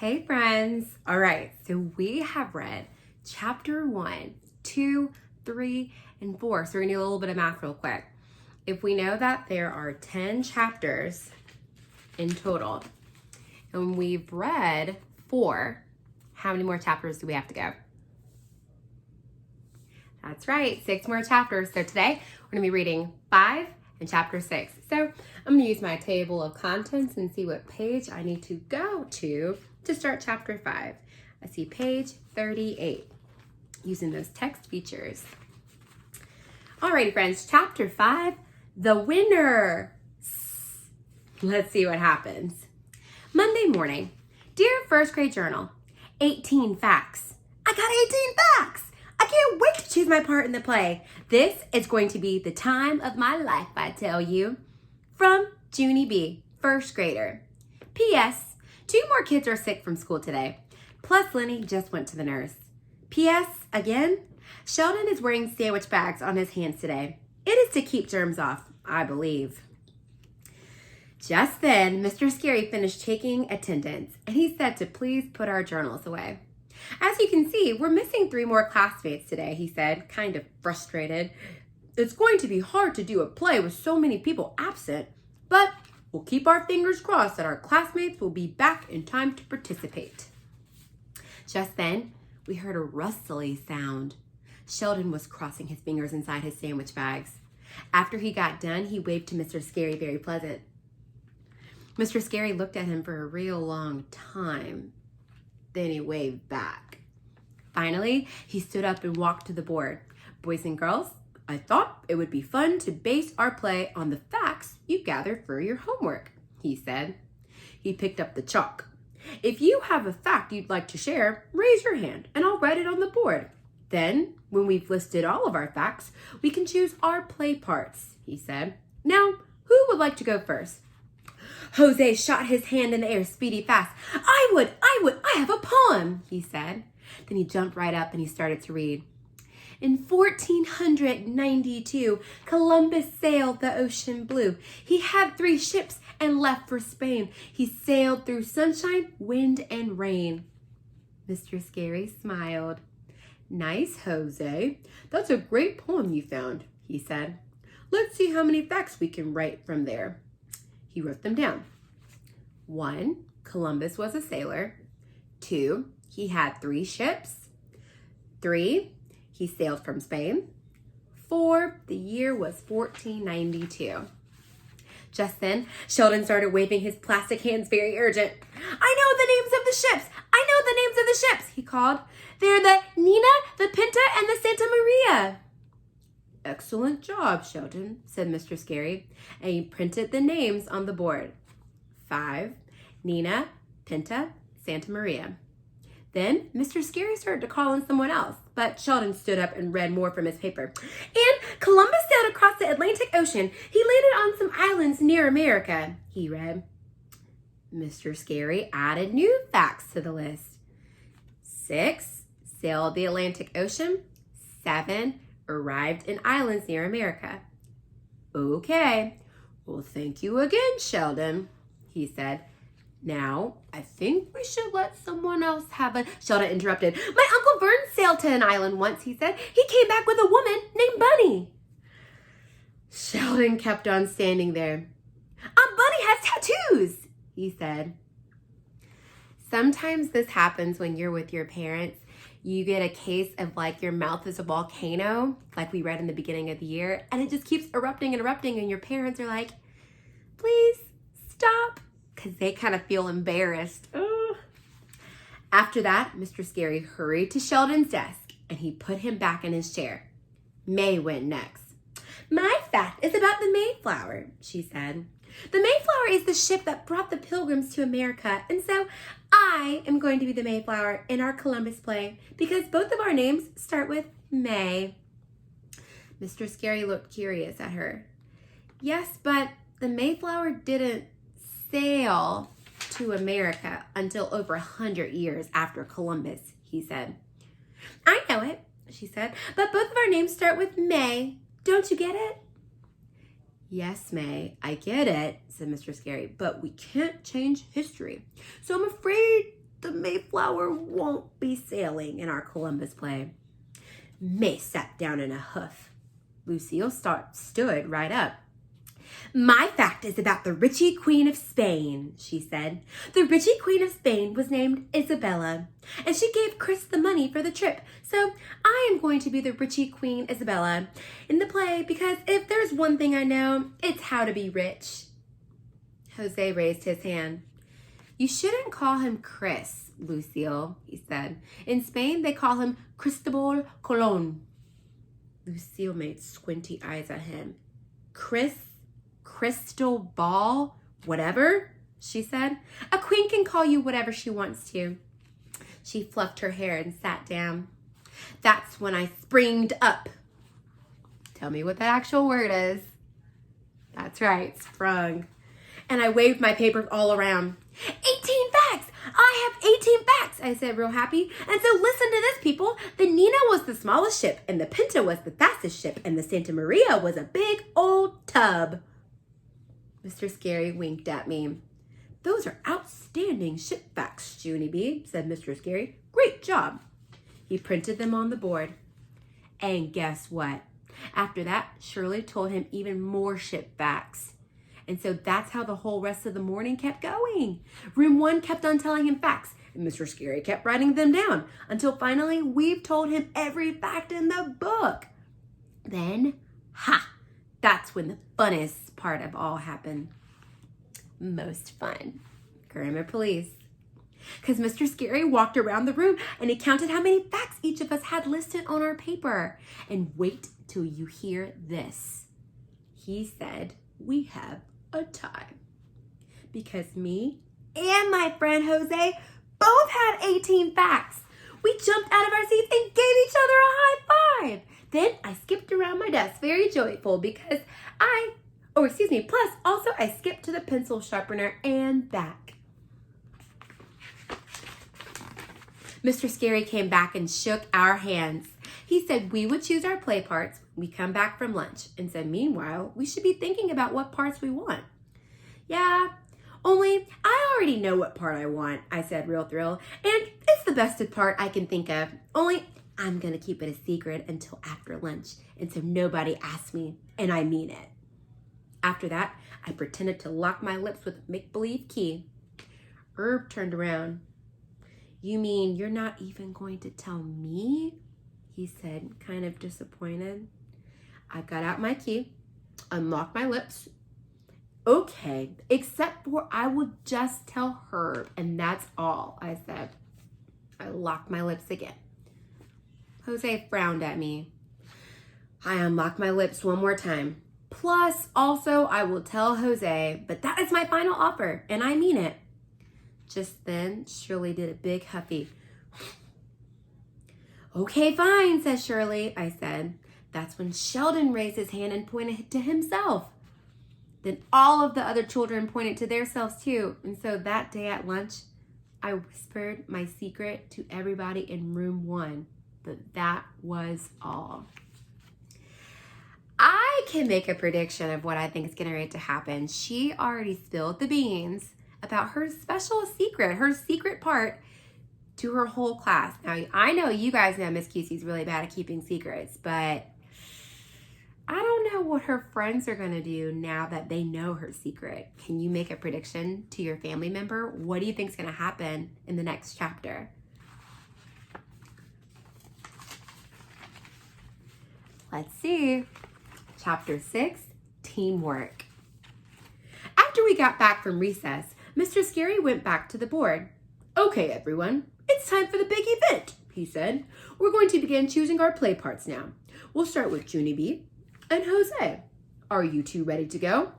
Hey friends. All right, so we have read chapter 1, 2, 3, and 4. So we're gonna do a little bit of math real quick. If we know that there are 10 chapters in total, and we've read 4, how many more chapters do we have to go? That's right, 6 more chapters. So today we're gonna be reading 5 and chapter 6. So I'm gonna use my table of contents and see what page I need to go to start chapter 5. I see page 38, using those text features. Alrighty friends, chapter 5, the winner. Let's see what happens. Monday morning, dear first grade journal, 18 facts. I got 18 facts. I can't wait to choose my part in the play. This is going to be the time of my life, I tell you. From Junie B, first grader. P.S. 2 more kids are sick from school today. Plus Lenny just went to the nurse. P.S. again, Sheldon is wearing sandwich bags on his hands today. It is to keep germs off, I believe. Just then, Mr. Scary finished taking attendance, and he said to please put our journals away. As you can see, we're missing 3 more classmates today, he said, kind of frustrated. It's going to be hard to do a play with so many people absent, but we'll keep our fingers crossed that our classmates will be back in time to participate. Just then, we heard a rustly sound. Sheldon was crossing his fingers inside his sandwich bags. After he got done, he waved to Mr. Scary, very pleasant. Mr. Scary looked at him for a real long time. Then he waved back. Finally, he stood up and walked to the board. Boys and girls, I thought it would be fun to base our play on the facts you gathered for your homework, he said. He picked up the chalk. If you have a fact you'd like to share, raise your hand and I'll write it on the board. Then, when we've listed all of our facts, we can choose our play parts, he said. Now, who would like to go first? Jose shot his hand in the air, speedy fast. I would, I have a poem, he said. Then he jumped right up and he started to read. In 1492, Columbus sailed the ocean blue. He had 3 ships and left for Spain. He sailed through sunshine, wind, and rain. Mr. Scary smiled. Nice, Jose. That's a great poem you found, he said. Let's see how many facts we can write from there. He wrote them down. 1, Columbus was a sailor. 2, he had 3 ships. 3, he sailed from Spain. 4, the year was 1492. Just then, Sheldon started waving his plastic hands very urgent. I know the names of the ships! I know the names of the ships, he called. They're the Nina, the Pinta, and the Santa Maria. Excellent job, Sheldon, said Mr. Scary, and he printed the names on the board. 5, Nina, Pinta, Santa Maria. Then Mr. Scary started to call on someone else, but Sheldon stood up and read more from his paper. And Columbus sailed across the Atlantic Ocean. He landed on some islands near America, he read. Mr. Scary added new facts to the list. 6, sailed the Atlantic Ocean. 7, arrived in islands near America. Okay, well, thank you again, Sheldon, he said. Now, I think we should let someone else have a... Sheldon interrupted. My Uncle Vern sailed to an island once, he said. He came back with a woman named Bunny. Sheldon kept on standing there. Bunny has tattoos, he said. Sometimes this happens when you're with your parents. You get a case of like your mouth is a volcano, like we read in the beginning of the year, and it just keeps erupting and erupting, and your parents are like, please stop, because they kind of feel embarrassed. Ugh. After that, Mr. Scary hurried to Sheldon's desk, and he put him back in his chair. May went next. My fact is about the Mayflower, she said. The Mayflower is the ship that brought the Pilgrims to America, and so I am going to be the Mayflower in our Columbus play because both of our names start with May. Mr. Scary looked curious at her. Yes, but the Mayflower didn't sail to America until over 100 years after Columbus, he said. I know it, she said, but both of our names start with May. Don't you get it? Yes, May, I get it, said Mr. Scary, but we can't change history. So I'm afraid the Mayflower won't be sailing in our Columbus play. May sat down in a huff. Lucille stood right up. My fact is about the Richie Queen of Spain, she said. The Richie Queen of Spain was named Isabella, and she gave Chris the money for the trip. So I am going to be the Richie Queen Isabella in the play because if there's one thing I know, it's how to be rich. Jose raised his hand. You shouldn't call him Chris, Lucille, he said. In Spain, they call him Cristobal Colon. Lucille made squinty eyes at him. Crystal ball, whatever, she said. A queen can call you whatever she wants to. She fluffed her hair and sat down. That's when I springed up. Tell me what that actual word is. That's right, sprung. And I waved my papers all around. 18 facts! I have 18 facts, I said real happy. And so listen to this, people. The Nina was the smallest ship, and the Pinta was the fastest ship, and the Santa Maria was a big old tub. Mr. Scary winked at me. Those are outstanding ship facts, Junie B, said Mr. Scary. Great job. He printed them on the board. And guess what? After that, Shirley told him even more ship facts. And so that's how the whole rest of the morning kept going. Room 1 kept on telling him facts, and Mr. Scary kept writing them down until finally we've told him every fact in the book. Then, that's when the funnest part of all happened. Most fun. Grammar police. Because Mr. Scary walked around the room and he counted how many facts each of us had listed on our paper. And wait till you hear this. He said, we have a tie. Because me and my friend Jose both had 18 facts. We jumped out of our seats and gave each other a high five. Then I skipped around my desk very joyful because plus also I skipped to the pencil sharpener and back. Mr. Scary came back and shook our hands. He said we would choose our play parts when we come back from lunch and said, meanwhile, we should be thinking about what parts we want. Yeah, only I already know what part I want, I said real thrilled, and it's the best part I can think of. Only I'm going to keep it a secret until after lunch, and so nobody asks me, and I mean it. After that, I pretended to lock my lips with a make-believe key. Herb turned around. You mean you're not even going to tell me? He said, kind of disappointed. I got out my key, unlocked my lips. Okay, except for I will just tell Herb, and that's all, I said. I locked my lips again. Jose frowned at me. I unlocked my lips one more time. Plus, also, I will tell Jose, but that is my final offer, and I mean it. Just then, Shirley did a big huffy. Okay, fine, says Shirley, I said. That's when Sheldon raised his hand and pointed to himself. Then all of the other children pointed to themselves too. And so that day at lunch, I whispered my secret to everybody in room 1. But that was all. I can make a prediction of what I think is getting ready to happen. She already spilled the beans about her special secret, her secret part to her whole class. Now, I know you guys know Miss Cusey's really bad at keeping secrets, but I don't know what her friends are going to do now that they know her secret. Can you make a prediction to your family member? What do you think is going to happen in the next chapter? Let's see. Chapter 6, Teamwork. After we got back from recess, Mr. Scary went back to the board. Okay, everyone, it's time for the big event, he said. We're going to begin choosing our play parts now. We'll start with Junie B and Jose. Are you two ready to go?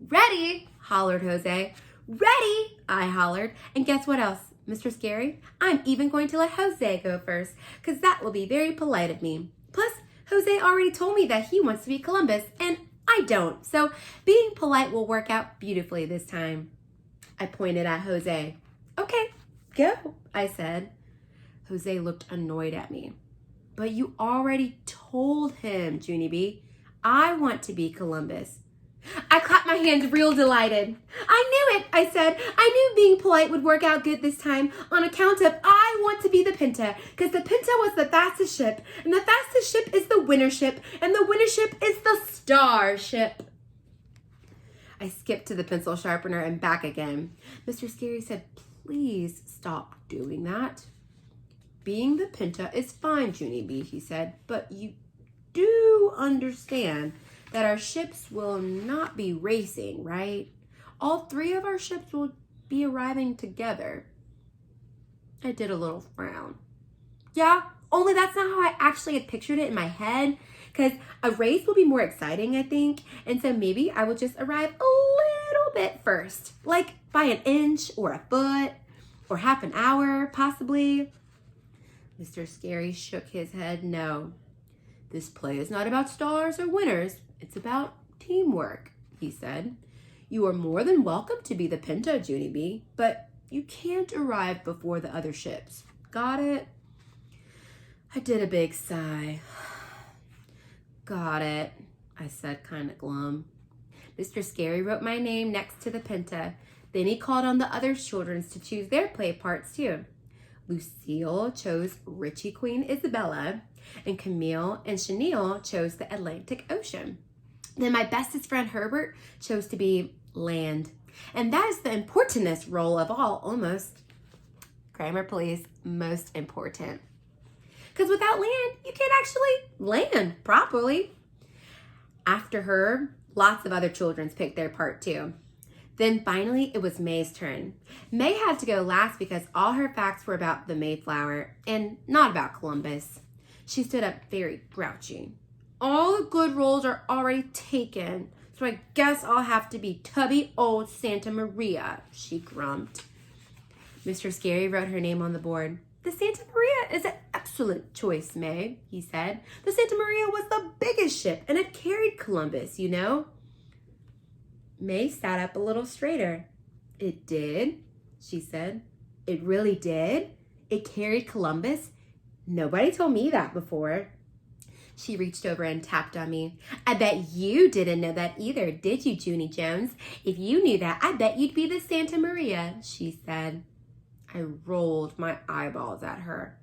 Ready, hollered Jose. Ready, I hollered. And guess what else, Mr. Scary? I'm even going to let Jose go first, because that will be very polite of me. Plus, Jose already told me that he wants to be Columbus, and I don't. So being polite will work out beautifully this time. I pointed at Jose. Okay, go, I said. Jose looked annoyed at me. But you already told him, Junie B. I want to be Columbus. I clapped my hands real delighted. I knew it, I said. I knew being polite would work out good this time on account of I want to be the Pinta, because the Pinta was the fastest ship, and the fastest ship is the winner ship, and the winner ship is the star ship. I skipped to the pencil sharpener and back again. Mr. Scary said, please stop doing that. Being the Pinta is fine, Junie B, he said, but you do understand that our ships will not be racing, right? All three of our ships will be arriving together. I did a little frown. Yeah, only that's not how I actually had pictured it in my head, because a race will be more exciting, I think, and so maybe I will just arrive a little bit first, like by an inch or a foot or half an hour, possibly. Mr. Scary shook his head no. This play is not about stars or winners. It's about teamwork, he said. You are more than welcome to be the Pinta, Junie B, but you can't arrive before the other ships. Got it? I did a big sigh. Got it, I said, kind of glum. Mr. Scary wrote my name next to the Pinta. Then he called on the other children to choose their play parts too. Lucille chose Richie Queen Isabella, and Camille and Chenille chose the Atlantic Ocean. Then my bestest friend Herbert chose to be Land. And that is the importantest role of all, almost. Grammar, please. Most important. Because without land, you can't actually land properly. After her, lots of other children picked their part too. Then finally, it was May's turn. May had to go last because all her facts were about the Mayflower and not about Columbus. She stood up very grouchy. All the good roles are already taken, so I guess I'll have to be tubby old Santa Maria, she grumped. Mr. Scary wrote her name on the board. The Santa Maria is an excellent choice, May, he said. The Santa Maria was the biggest ship and it carried Columbus, you know. May sat up a little straighter. It did, she said. It really did? It carried Columbus? Nobody told me that before. She reached over and tapped on me. I bet you didn't know that either, did you, Junie Jones? If you knew that, I bet you'd be the Santa Maria, she said. I rolled my eyeballs at her.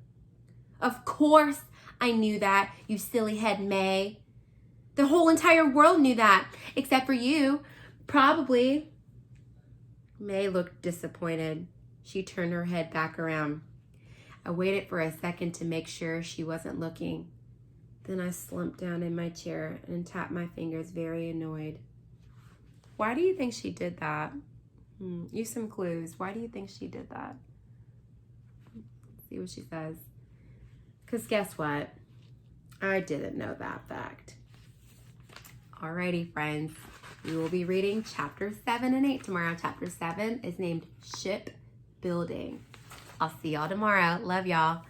Of course I knew that, you silly head May. The whole entire world knew that, except for you, probably. May looked disappointed. She turned her head back around. I waited for a second to make sure she wasn't looking. Then I slumped down in my chair and tapped my fingers, very annoyed. Why do you think she did that? Use some clues. Why do you think she did that? See what she says. Because guess what? I didn't know that fact. Alrighty, friends. We will be reading chapter 7 and 8 tomorrow. Chapter 7 is named Shipbuilding. I'll see y'all tomorrow. Love y'all.